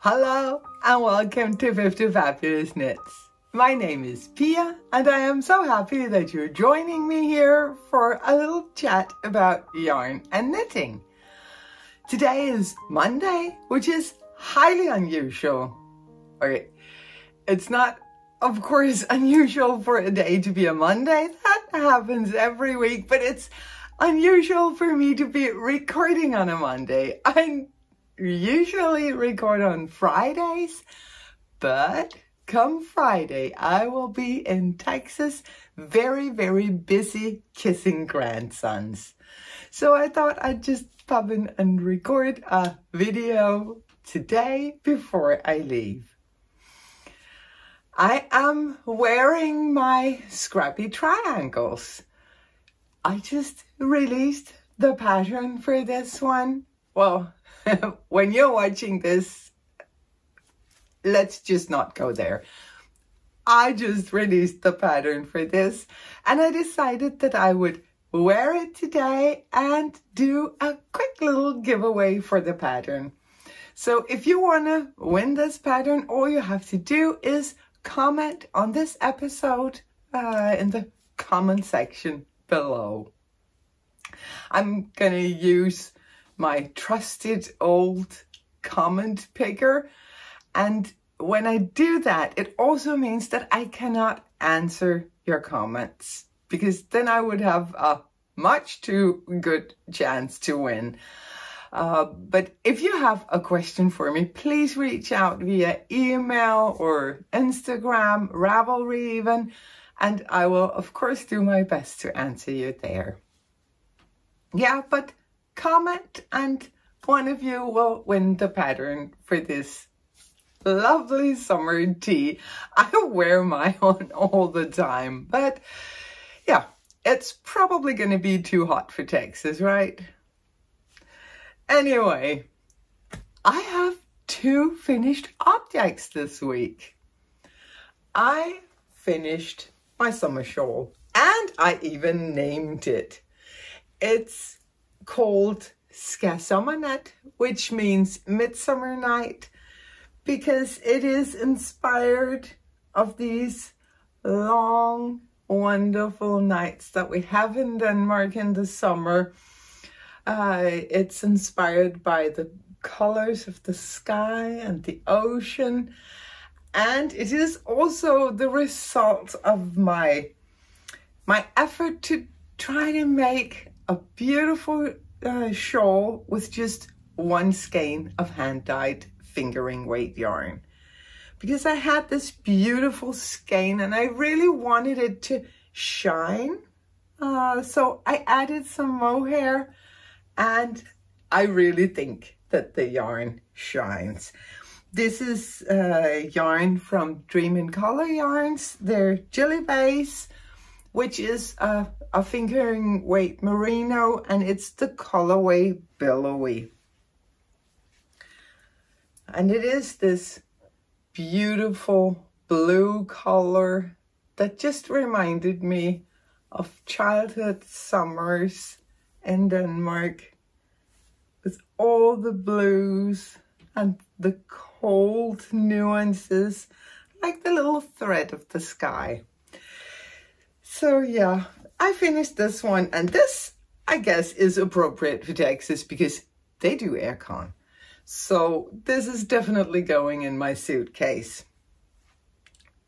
Hello and welcome to Fiftyfabulous Knits. My name is Pia and I am so happy that you're joining me here for a little chat about yarn and knitting. Today is Monday, which is highly unusual. Okay, it's not, of course, unusual for a day to be a Monday. That happens every week, but it's unusual for me to be recording on a Monday. I usually record on Fridays, but come Friday, I will be in Texas, very, very busy kissing grandsons. So I thought I'd just pop in and record a video today before I leave. I am wearing my Scrappy Triangles. I just released the pattern for this one. Well, when you're watching this, let's just not go there. I just released the pattern for this and I decided that I would wear it today and do a quick little giveaway for the pattern. So if you want to win this pattern, all you have to do is comment on this episode in the comment section below. I'm gonna use my trusted old comment picker, and when I do that, it also means that I cannot answer your comments, because then I would have a much too good chance to win. But if you have a question for me, please reach out via email or Instagram, Ravelry even, and I will of course do my best to answer you there. Yeah, but comment and one of you will win the pattern for this lovely summer tee. I wear mine on all the time, but yeah, it's probably going to be too hot for Texas, right? Anyway, I have 2 finished objects this week. I finished my summer shawl and I even named it. It's called Skærsommernat, which means midsummer night, because it is inspired of these long, wonderful nights that we have in Denmark in the summer. It's inspired by the colors of the sky and the ocean, and it is also the result of my effort to try to make a beautiful shawl with just 1 skein of hand-dyed fingering weight yarn, because I had this beautiful skein and I really wanted it to shine. So I added some mohair and I really think that the yarn shines. This is yarn from Dream in Color yarns. They're Jelly Base, which is a fingering weight merino, and it's the colorway Billowy. And it is this beautiful blue color that just reminded me of childhood summers in Denmark, with all the blues and the cold nuances, like the little thread of the sky. So yeah, I finished this one, and this, I guess, is appropriate for Texas because they do aircon. So this is definitely going in my suitcase.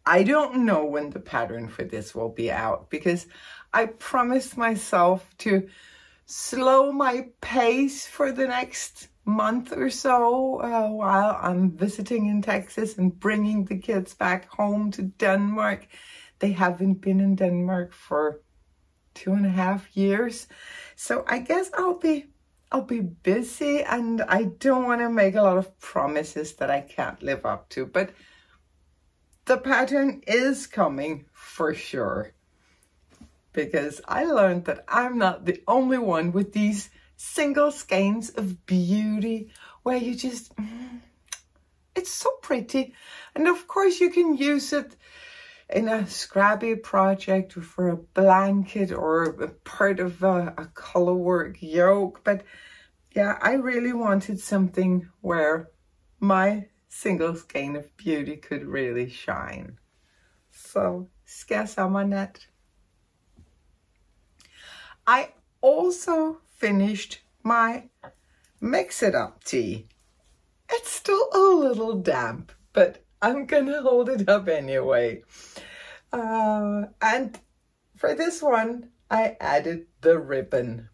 I don't know when the pattern for this will be out, because I promised myself to slow my pace for the next month or so while I'm visiting in Texas and bringing the kids back home to Denmark. They haven't been in Denmark for 2.5 years. So I guess I'll be busy, and I don't want to make a lot of promises that I can't live up to, but the pattern is coming for sure, because I learned that I'm not the only one with these single skeins of beauty where you just, it's so pretty. And of course you can use it in a scrabby project or for a blanket or a part of a colorwork yoke. But yeah, I really wanted something where my single skein of beauty could really shine. So, Skærsommernat. I also finished my Mix It Up tea. It's still a little damp, but I'm gonna hold it up anyway. And for this one, I added the ribbon.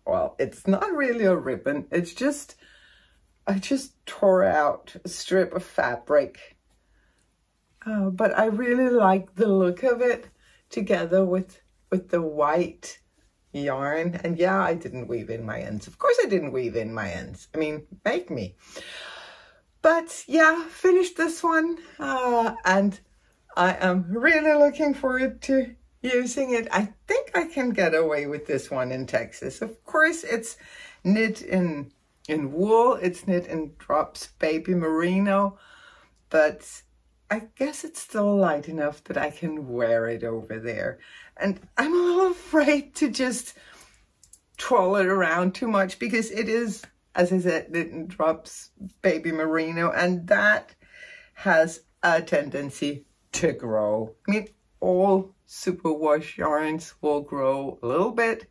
Well, it's not really a ribbon. It's just, I just tore out a strip of fabric. But I really like the look of it together with the white yarn. And yeah, I didn't weave in my ends. Of course I didn't weave in my ends. I mean, make me. But yeah, finished this one. And I am really looking forward to using it. I think I can get away with this one in Texas. Of course, it's knit in wool. It's knit in Drops Baby Merino. But I guess it's still light enough that I can wear it over there. And I'm a little afraid to just twirl it around too much because it is, as I said, knit in Drops Baby Merino, and that has a tendency to grow. I mean, all superwash yarns will grow a little bit.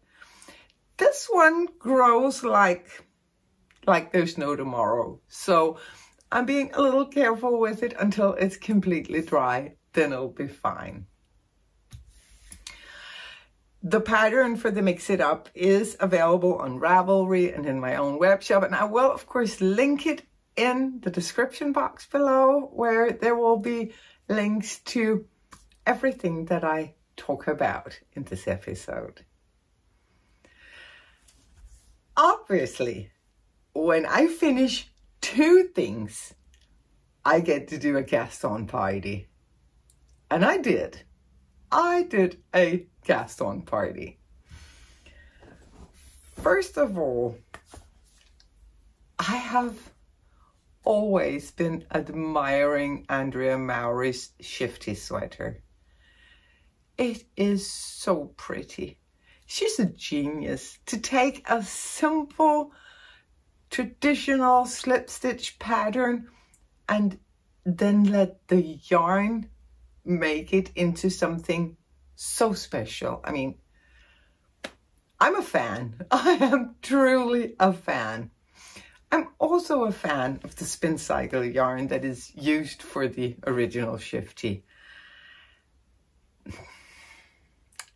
This one grows like there's no tomorrow. So I'm being a little careful with it until it's completely dry, then it'll be fine. The pattern for the Mix It Up is available on Ravelry and in my own web shop, and I will of course link it in the description box below, where there will be links to everything that I talk about in this episode. Obviously, when I finish 2 things, I get to do a cast-on party. And I did. I did a cast-on party. First of all, I have always been admiring Andrea Mowry's Shifty sweater. It is so pretty. She's a genius to take a simple, traditional slip stitch pattern and then let the yarn make it into something so special. I mean, I'm a fan. I am truly a fan. I'm also a fan of the spin cycle yarn that is used for the original Shifty.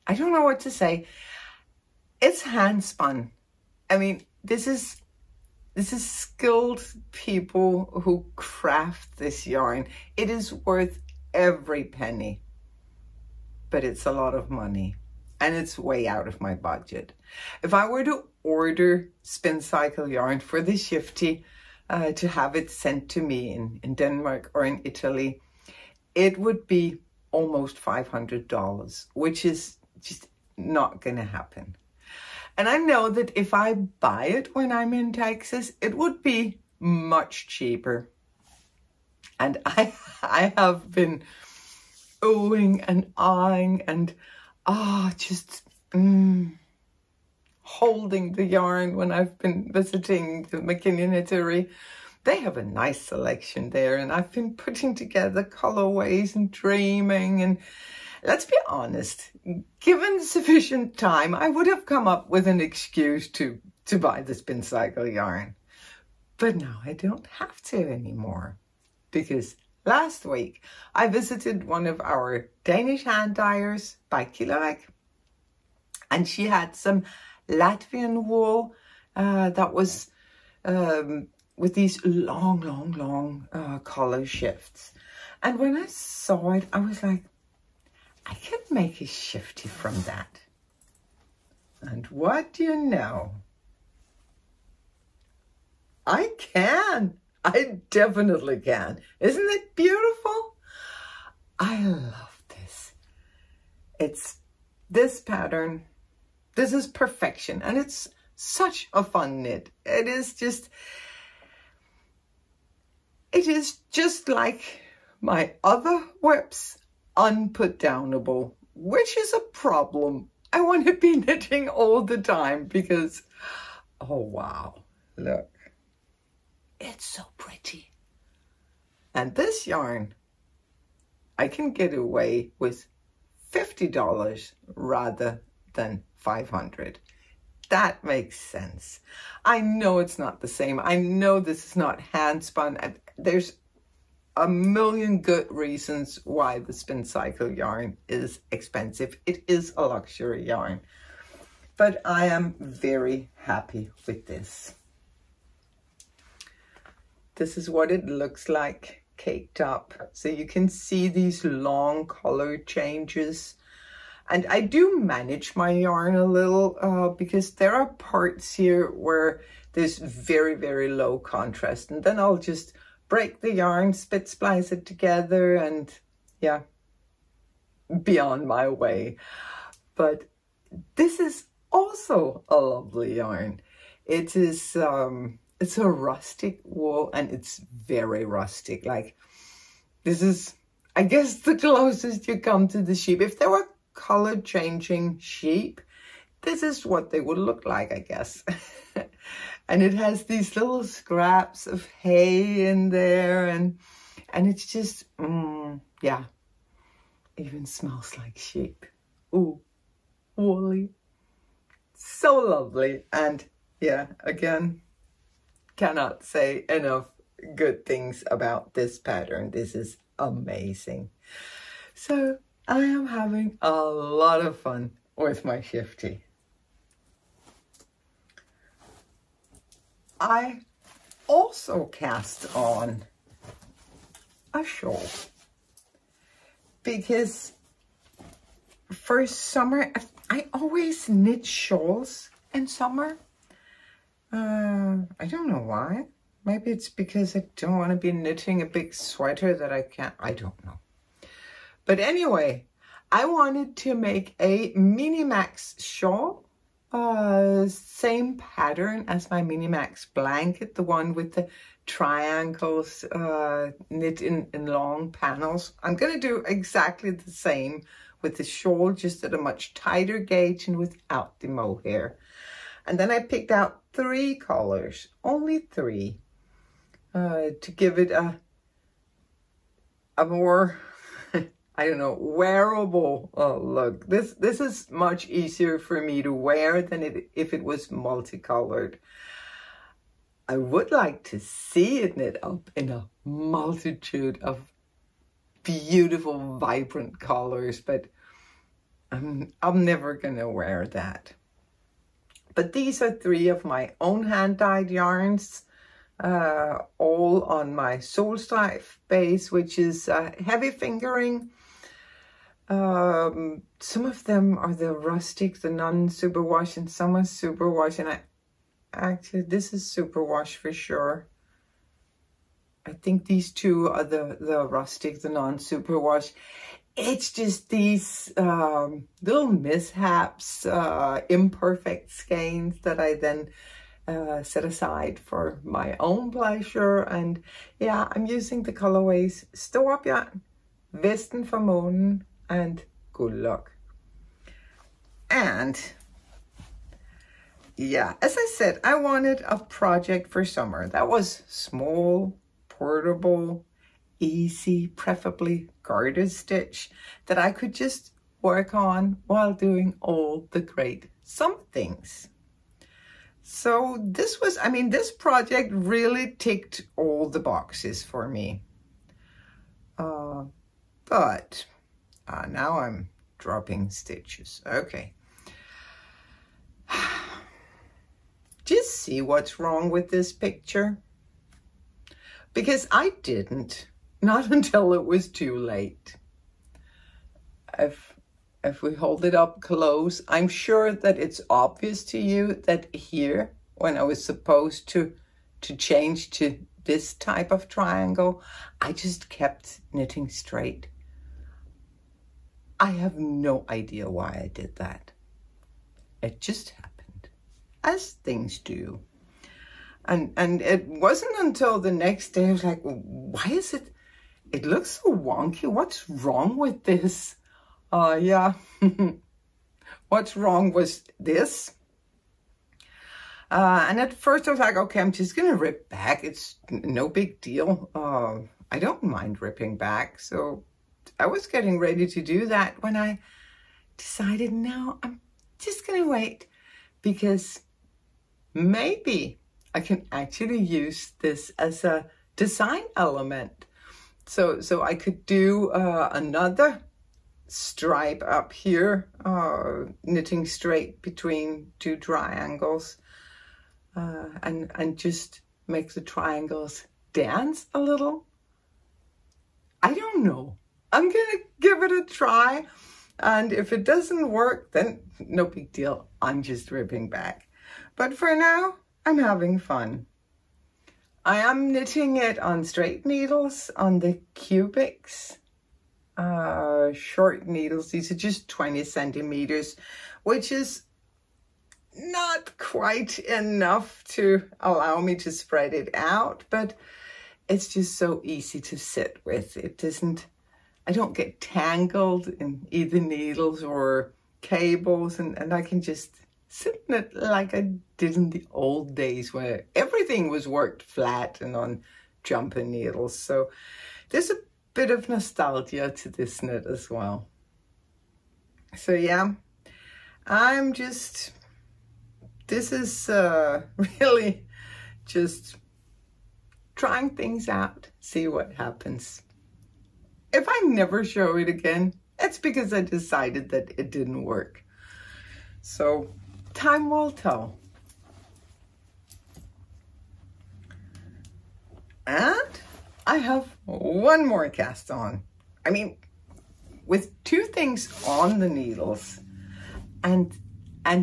I don't know what to say. It's hand spun. I mean, this is skilled people who craft this yarn. It is worth every penny, but it's a lot of money and it's way out of my budget. If I were to order spin cycle yarn for the Shifty to have it sent to me in Denmark or in Italy, it would be almost $500, which is just not gonna happen. And I know that if I buy it when I'm in Texas, it would be much cheaper. And I have been oohing and ahhing and just holding the yarn when I've been visiting the McKinney Knittery. They have a nice selection there, and I've been putting together colorways and dreaming. And let's be honest, given sufficient time, I would have come up with an excuse to buy the spin cycle yarn. But now I don't have to anymore, because last week I visited one of our Danish hand dyers by Kiloek, and she had some Latvian wool that was with these long color shifts. And when I saw it, I was like, I can make a Shifty from that. And what do you know? I can. I definitely can. Isn't it beautiful? I love this. It's this pattern. This is perfection. And it's such a fun knit. It is just like my other whips, unput-downable, which is a problem. I want to be knitting all the time because, oh wow, look. It's so pretty. And this yarn, I can get away with $50 rather than $500. That makes sense. I know it's not the same. I know this is not hand spun. There's a million good reasons why the spin cycle yarn is expensive. It is a luxury yarn. But I am very happy with this. This is what it looks like caked up. So you can see these long color changes. And I do manage my yarn a little because there are parts here where there's very, very low contrast. And then I'll just break the yarn, spit splice it together, and yeah, be on my way. But this is also a lovely yarn. It is, it's a rustic wool, and it's very rustic. Like, this is, I guess, the closest you come to the sheep. If there were color changing sheep, this is what they would look like, I guess. And it has these little scraps of hay in there, and it's just, yeah, even smells like sheep. Ooh, woolly. So lovely. And yeah, again, cannot say enough good things about this pattern. This is amazing. So I am having a lot of fun with my Shifty. I also cast on a shawl because for summer, I always knit shawls in summer. I don't know why. Maybe it's because I don't want to be knitting a big sweater that I can't. I don't know. But anyway, I wanted to make a Mini Max shawl. Same pattern as my Mini Max blanket, the one with the triangles knit in long panels. I'm going to do exactly the same with the shawl, just at a much tighter gauge and without the mohair. And then I picked out 3 colors, only 3, to give it a more, I don't know, wearable look. This is much easier for me to wear than if it was multicolored. I would like to see it knit up in a multitude of beautiful, vibrant colors, but I'm never gonna wear that. But these are 3 of my own hand-dyed yarns, all on my Solstrife base, which is heavy fingering. Some of them are the rustic, the non-superwash, and some are superwash. And actually, this is superwash for sure. I think these 2 are the rustic, the non-superwash. It's just these little mishaps, imperfect skeins that I then set aside for my own pleasure. And yeah, I'm using the colorways Storpjern, Vesten for Månen, and Good Luck. And yeah, as I said, I wanted a project for summer that was small, portable, easy, preferably garter stitch, that I could just work on while doing all the great summer things. So this was, I mean, this project really ticked all the boxes for me. But now I'm dropping stitches. Okay. Do you see what's wrong with this picture? Because I didn't. Not until it was too late. If we hold it up close, I'm sure that it's obvious to you that here, when I was supposed to change to this type of triangle, I just kept knitting straight. I have no idea why I did that. It just happened, as things do. And it wasn't until the next day I was like, why is it? It looks so wonky. What's wrong with this? Yeah. What's wrong was this. And at first I was like, okay, I'm just going to rip back. It's no big deal. I don't mind ripping back. So I was getting ready to do that when I decided, no, I'm just gonna wait, because maybe I can actually use this as a design element. So I could do another stripe up here, knitting straight between two triangles, and just make the triangles dance a little. I don't know. I'm gonna give it a try, and if it doesn't work, then no big deal. I'm just ripping back. But for now, I'm having fun. I am knitting it on straight needles, on the cubics, short needles. These are just 20 centimeters, which is not quite enough to allow me to spread it out, but it's just so easy to sit with. It doesn't, I don't get tangled in either needles or cables, and I can just sit in it like I did in the old days where everything was worked flat and on jumper needles. So there's a bit of nostalgia to this knit as well. So yeah, I'm just, this is really just trying things out, see what happens. If I never show it again, it's because I decided that it didn't work. So time will tell. And I have one more cast on. I mean, with two things on the needles, and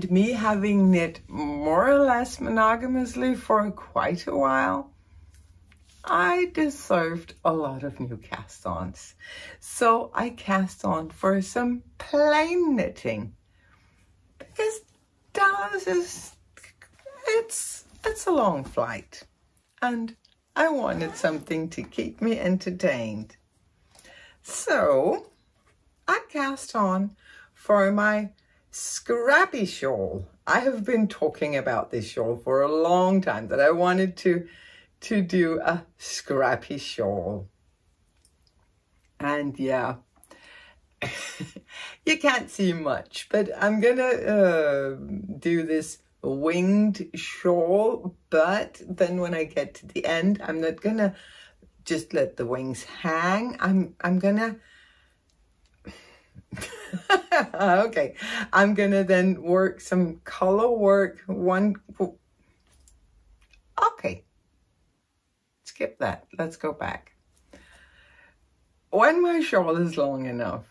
me having knit more or less monogamously for quite a while, I deserved a lot of new cast-ons. So I cast on for some plain knitting, because Dallas is, it's a long flight, and I wanted something to keep me entertained. So I cast on for my Scrappy shawl. I have been talking about this shawl for a long time, that I wanted to do a scrappy shawl. And yeah, you can't see much, but I'm gonna do this winged shawl, but then when I get to the end, I'm not gonna just let the wings hang. I'm gonna okay, I'm gonna then work some color work. Okay, skip that, let's go back. When my shawl is long enough,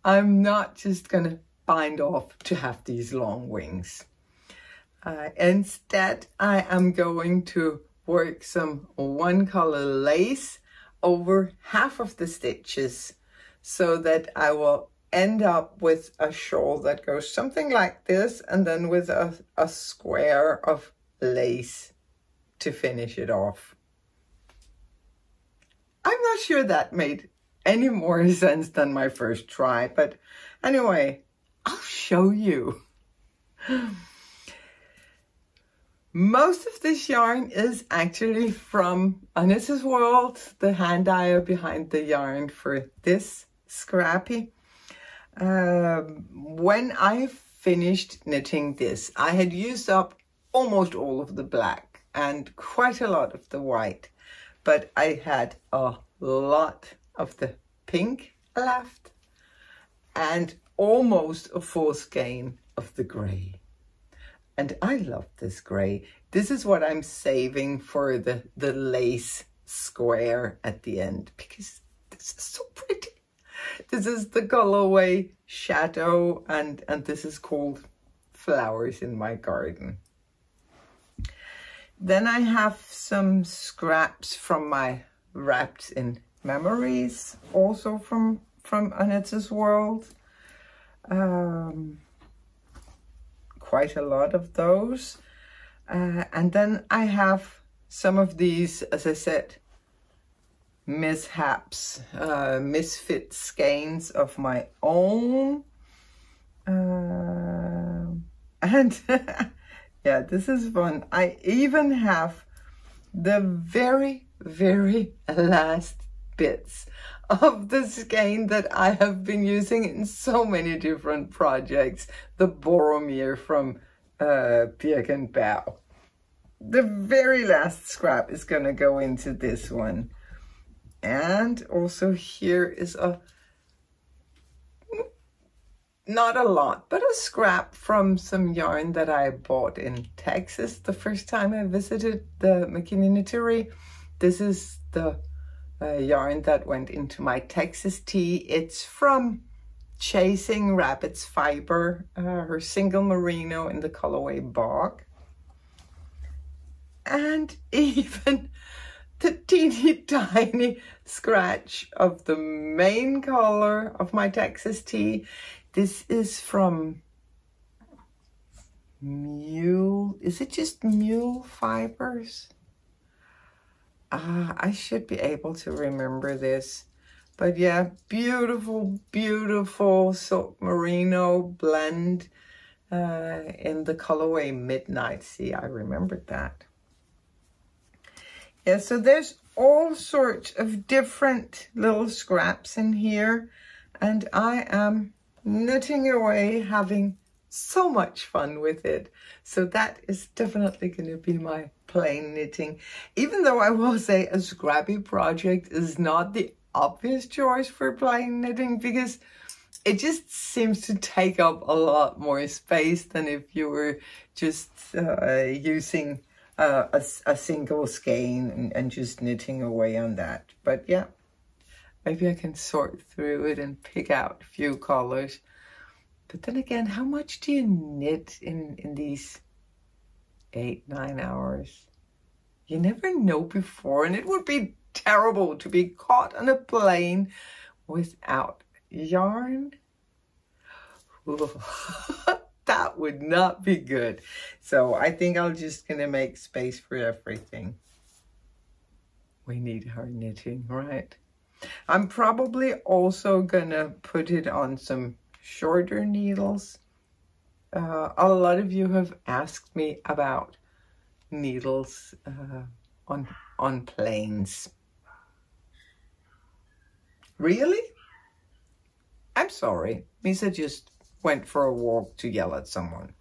I'm not just gonna bind off to have these long wings. Instead, I am going to work some one color lace over half of the stitches, so that I will end up with a shawl that goes something like this, and then with a square of lace to finish it off. I'm not sure that made any more sense than my first try, but anyway, I'll show you. Most of this yarn is actually from Knitter's World, the hand dyer behind the yarn for this Scrappy. When I finished knitting this, I had used up almost all of the black and quite a lot of the white, but I had a lot of the pink left and almost a full skein of the grey. And I love this grey. This is what I'm saving for the lace square at the end, because this is so pretty. This is the colorway Shadow, and this is called Flowers in My Garden. Then I have some scraps from my Wrapped in Memories, also from Knitter's World. Quite a lot of those. And then I have some of these, as I said, mishaps, misfit skeins of my own. And yeah, this is fun. I even have the very, very last bits of the skein that I have been using in so many different projects. The Boromir from Birk and Bow. The very last scrap is going to go into this one. And also here is not a lot, but a scrap from some yarn that I bought in Texas the first time I visited the McKinney Knittery. This is the yarn that went into my Texas tee. It's from Chasing Rabbit's Fiber, her single merino in the colorway Bog. And even the teeny tiny scratch of the main color of my Texas tee. This is from Mule. Is it just Mule Fibers? I should be able to remember this. But yeah, beautiful, beautiful silk merino blend in the colorway Midnight. See, I remembered that. Yeah, so there's all sorts of different little scraps in here, and I am knitting away, having so much fun with it. So that is definitely going to be my plain knitting, even though I will say a scrappy project is not the obvious choice for plain knitting, because it just seems to take up a lot more space than if you were just using a single skein and just knitting away on that. But yeah, maybe I can sort through it and pick out a few colors. But then again, how much do you knit in these 8-9 hours? You never know before, and it would be terrible to be caught on a plane without yarn. That would not be good. So I think I'm just gonna make space for everything. We need our knitting, right? I'm probably also gonna put it on some shorter needles. A lot of you have asked me about needles on planes. Really? I'm sorry. Misa just went for a walk to yell at someone.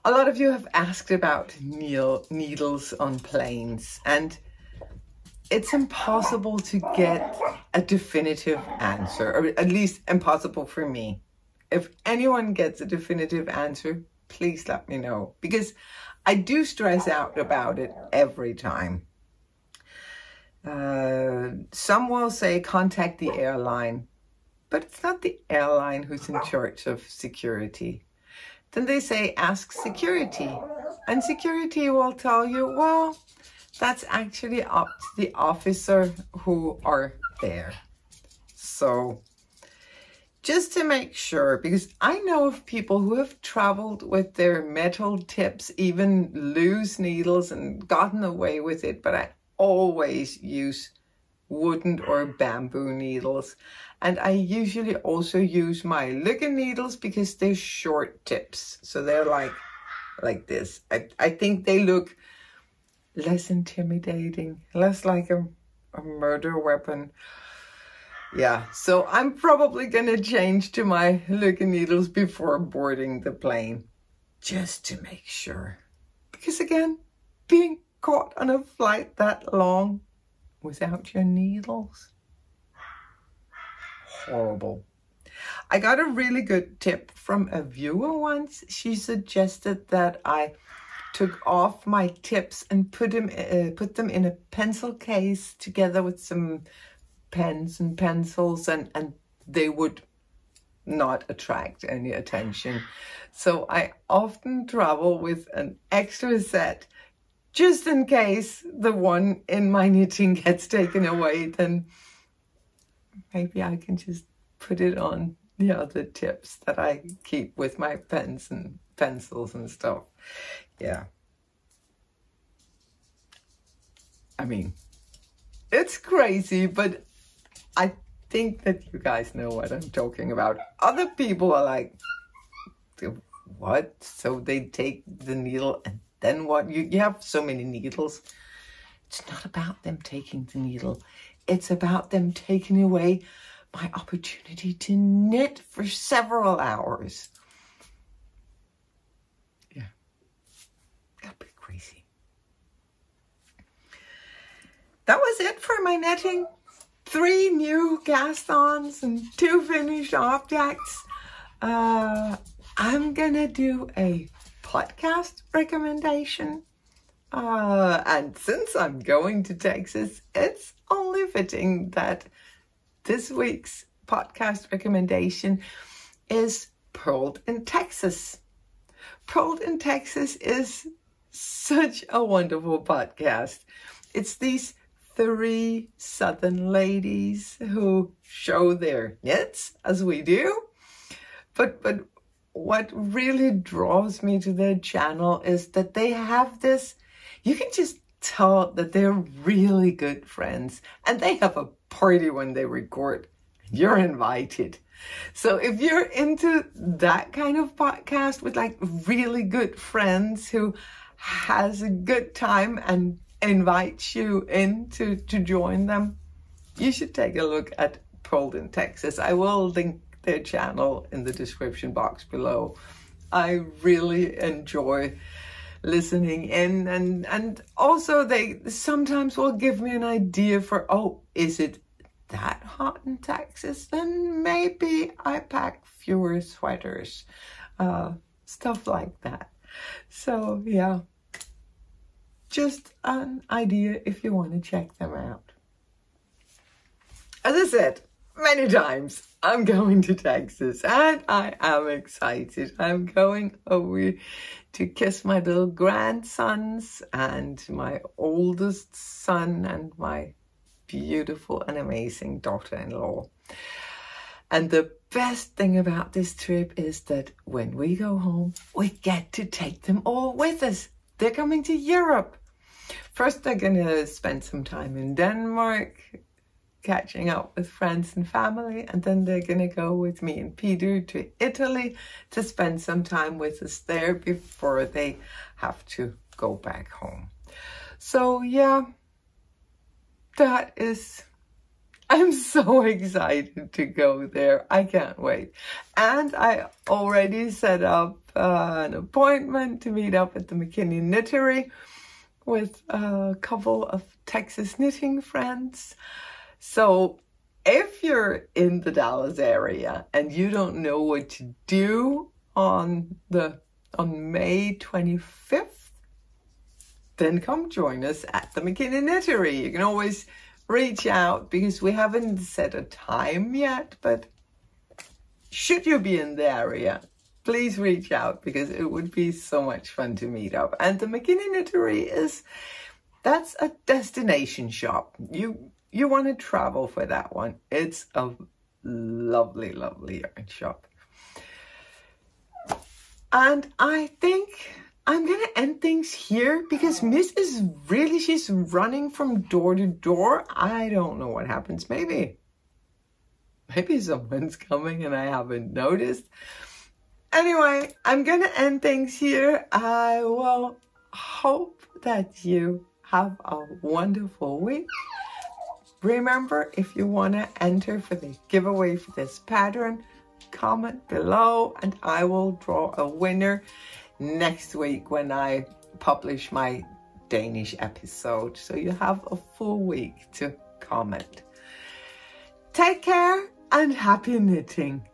A lot of you have asked about needles on planes, and it's impossible to get a definitive answer, or at least impossible for me. If anyone gets a definitive answer, please let me know, because I do stress out about it every time. Some will say contact the airline, but it's not the airline who's in charge of security. Then they say ask security, and security will tell you, well, that's actually up to the officer who are there. So just to make sure, because I know of people who have traveled with their metal tips, even loose needles, and gotten away with it, but I always use wooden or bamboo needles. And I usually also use my Lugger needles because they're short tips. So they're like this. I think they look less intimidating, less like a murder weapon. Yeah, so I'm probably gonna change to my Lugger needles before boarding the plane, just to make sure. Because again, being caught on a flight that long without your needles, horrible. I got a really good tip from a viewer once. She suggested that I took off my tips and put them in a pencil case together with some pens and pencils, and they would not attract any attention. So I often travel with an extra set just in case the one in my knitting gets taken away. Then maybe I can just put it on the other tips that I keep with my pens and pencils and stuff. Yeah. I mean, it's crazy, but I think that you guys know what I'm talking about. Other people are like, what? So they take the needle and then what? You have so many needles. It's not about them taking the needle. it's about them taking away my opportunity to knit for several hours. Yeah, a bit crazy. That was it for my knitting. 3 new cast-ons and 2 finished objects. I'm gonna do a podcast recommendation. And since I'm going to Texas, it's only fitting that this week's podcast recommendation is Pearled in Texas. Pearled in Texas is such a wonderful podcast. It's these 3 Southern ladies who show their knits, as we do. But what really draws me to their channel is that they have this, you can just tell that they're really good friends, and they have a party when they record. You're invited. So if you're into that kind of podcast with like really good friends who has a good time and invites you in to join them, you should take a look at Pearled in Texas. I will link their channel in the description box below. I really enjoy listening in, and also they sometimes will give me an idea for, oh, is it that hot in Texas? Then maybe I pack fewer sweaters, stuff like that. So yeah, just an idea if you want to check them out. As I said many times, I'm going to Texas and I am excited. I'm going over to kiss my little grandsons and my oldest son and my beautiful and amazing daughter-in-law. And the best thing about this trip is that when we go home, we get to take them all with us. They're coming to Europe. First, they're going to spend some time in Denmark, catching up with friends and family, and then they're going to go with me and Peter to Italy to spend some time with us there before they have to go back home. So yeah, I'm so excited to go there. I can't wait. And I already set up an appointment to meet up at the McKinney Knittery with a couple of Texas knitting friends. So if you're in the Dallas area and you don't know what to do on May 25th, then come join us at the McKinney Knittery. You can always reach out because we haven't set a time yet, but should you be in the area, please reach out because it would be so much fun to meet up. And the McKinney Knittery that's a destination shop. You want to travel for that one. It's a lovely, lovely yarn shop. And I think I'm going to end things here because Miss is really, she's running from door to door. I don't know what happens. Maybe someone's coming and I haven't noticed. Anyway, I'm going to end things here. I will hope that you have a wonderful week. Remember, if you want to enter for the giveaway for this pattern, comment below and I will draw a winner next week when I publish my Danish episode. So you have a full week to comment. Take care and happy knitting.